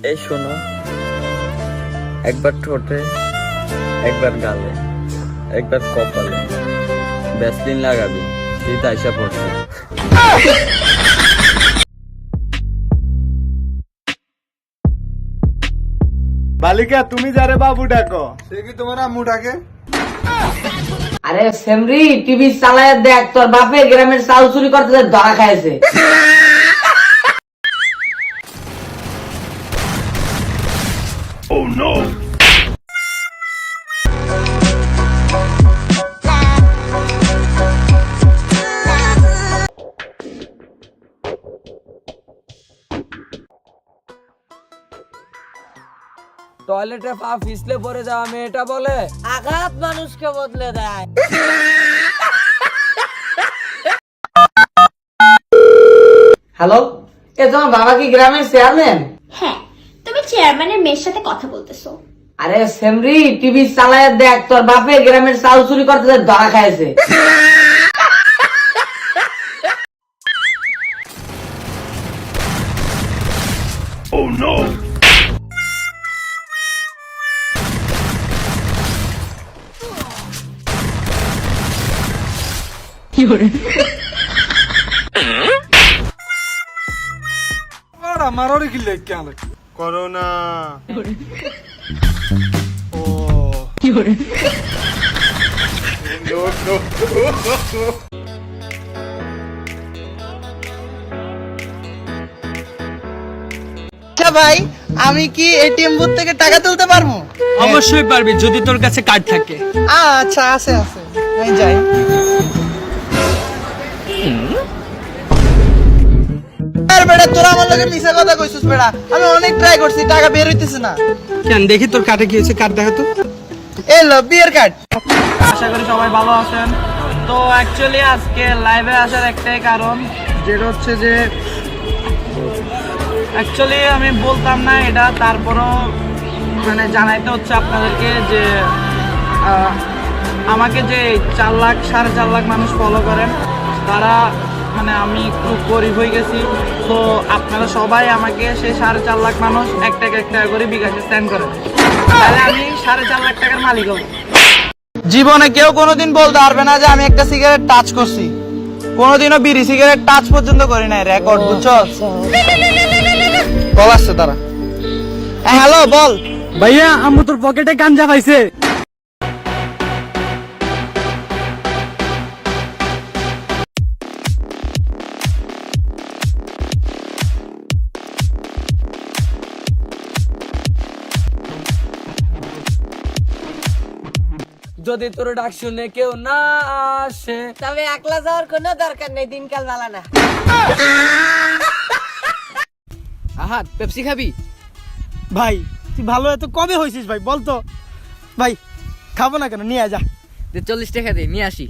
এই শোনো, একবার ঠোঁটে, একবার গালে, একবার কপালে ভ্যাসলিন লাগাবি, শীত আইসা পড়ছে। বালিকা তুমি যারে বাবু ডাকো, সে কি তোমার আম্মু ডাকে? আরে সেমরি, টিভি চালায় দেখ, তোর বাপে গ্রামের চাল চুরি করতে ধরা খাইছে। টয়লেটে পা ফিসলে পড়ে যাওয়া মেয়েটা বলে আঘাত মানুষকে বদলে দেয়। হ্যালো, এ তোমার বাবা কি গ্রামের চেয়ারম্যান? হ্যাঁ, তুমি চেয়ারম্যানের মেয়ের সাথে কথা বলতেছো। আরে সেমরি, টিভি চালায় দেখ, তোর বাপে গ্রামের চাল চুরি করতে ধরা খাইছে। মারো কি লেখকে আলে করোনা। ও ভাই, আমি কি এটিএম বুথ থেকে টাকা তুলতে পারবো? অবশ্যই পারবি যদি তোর কাছে কার্ড থাকে। আচ্ছা, আছে আছে, আমি যাই। আর বেটা, তোরা আমার লগে মিছা কথা কইছিস বেটা। আমি অনেক ট্রাই করছি, টাকা বের হইতেছে না। কেন দেখি তোর কার্ডে কি হয়েছে, কার্ড দেখা তো। এই লো বিয়ের কার্ড। আশা করি সবাই ভালো আছেন। তো অ্যাকচুয়ালি আজকে লাইভে আসার একটাই কারণ, যেটা হচ্ছে যে অ্যাকচুয়ালি আমি বলতাম না এটা, তারপরও মানে জানাইতে হচ্ছে আপনাদেরকে যে আমাকে যে 4 লাখ 4.5 লাখ মানুষ ফলো করেন, তারা মানে আমি একটু গরিব হয়ে গেছি। তো আপনারা সবাই আমাকে সেই 4.5 লাখ মানুষ এক টাকা করে বিকাশে সেন্ড করেন, তাহলে আমি 4.5 লাখ টাকার মালিক হব। জীবনে কেউ কোনোদিন বলতে পারবে না যে আমি একটা সিগারেট টাচ করছি। কোনোদিনও বিড়ি সিগারেট টাচ পর্যন্ত করি নাই, রেকর্ড, বুঝছো? কল আসছে তারা। হ্যালো, বল। ভাইয়া, আম্মু তোর পকেটে গাঞ্জা পাইছে। যদি তোর ডাক শুনে কেউ না আসে, তবে একলা যাওয়ার কোনো দরকার নেই, দিনকাল ভালো না। আহাত পেপসি খাবি? ভাই তুই ভালো এত কবে হয়েছিস ভাই, বলতো ভাই। খাবো না কেন, নিয়ে যা। 40 টাকা দে, নিয়ে আসি।